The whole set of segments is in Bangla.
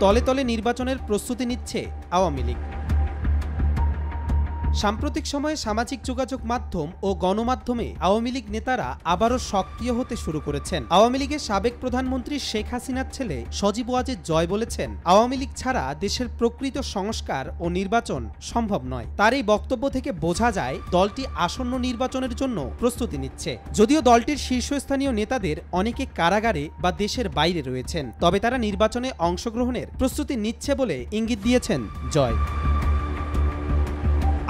তলে তলে নির্বাচনের প্রস্তুতি নিচ্ছে আওয়ামী লীগ। সাম্প্রতিক সময়ে সামাজিক যোগাযোগ মাধ্যম ও গণমাধ্যমে আওয়ামী লীগ নেতারা আবারও সক্রিয় হতে শুরু করেছেন। আওয়ামী লীগের সাবেক প্রধানমন্ত্রী শেখ হাসিনার ছেলে সজীব ওয়াজেদ জয় বলেছেন, আওয়ামী লীগ ছাড়া দেশের প্রকৃত সংস্কার ও নির্বাচন সম্ভব নয়। তার এই বক্তব্য থেকে বোঝা যায় দলটি আসন্ন নির্বাচনের জন্য প্রস্তুতি নিচ্ছে। যদিও দলটির শীর্ষস্থানীয় নেতাদের অনেকে কারাগারে বা দেশের বাইরে রয়েছেন, তবে তারা নির্বাচনে অংশগ্রহণের প্রস্তুতি নিচ্ছে বলে ইঙ্গিত দিয়েছেন জয়।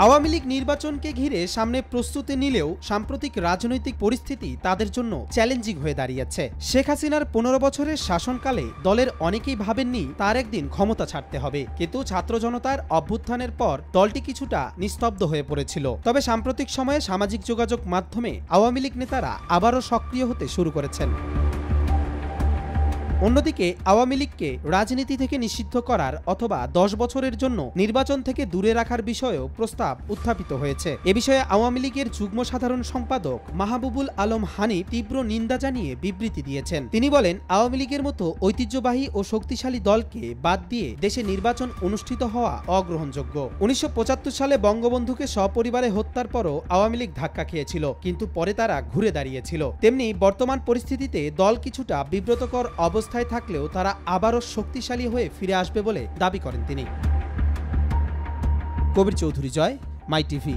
আওয়ামী লীগ নির্বাচনকে ঘিরে সামনে প্রস্তুতি নিলেও সাম্প্রতিক রাজনৈতিক পরিস্থিতি তাদের জন্য চ্যালেঞ্জিং হয়ে দাঁড়িয়েছে। শেখ হাসিনার ১৫ বছরের শাসনকালে দলের অনেকেই ভাবেননি তার একদিন ক্ষমতা ছাড়তে হবে, কিন্তু ছাত্র জনতার অভ্যুত্থানের পর দলটি কিছুটা নিস্তব্ধ হয়ে পড়েছিল। তবে সাম্প্রতিক সময়ে সামাজিক যোগাযোগ মাধ্যমে আওয়ামী লীগ নেতারা আবারও সক্রিয় হতে শুরু করেছেন। অন্যদিকে আওয়ামী লীগকে রাজনীতি থেকে নিষিদ্ধ করার অথবা ১০ বছরের জন্য নির্বাচন থেকে দূরে রাখার বিষয়েও প্রস্তাব উত্থাপিত হয়েছে। এ বিষয়ে আওয়ামী লীগের যুগ্ম সাধারণ সম্পাদক মাহবুবুল আলম হানিফ তীব্র নিন্দা জানিয়ে বিবৃতি দিয়েছেন। তিনি বলেন, আওয়ামী লীগের মতো ঐতিহ্যবাহী ও শক্তিশালী দলকে বাদ দিয়ে দেশে নির্বাচন অনুষ্ঠিত হওয়া অগ্রহণযোগ্য। ১৯৭৫ সালে বঙ্গবন্ধুকে সপরিবারে হত্যার পরও আওয়ামী লীগ ধাক্কা খেয়েছিল, কিন্তু পরে তারা ঘুরে দাঁড়িয়েছিল। তেমনি বর্তমান পরিস্থিতিতে দল কিছুটা বিব্রতকর অবস্থায় থাকলেও তারা আবারও শক্তিশালী হয়ে ফিরে আসবে বলে দাবি করেন তিনি। কবির চৌধুরী জয়, মাই টিভি।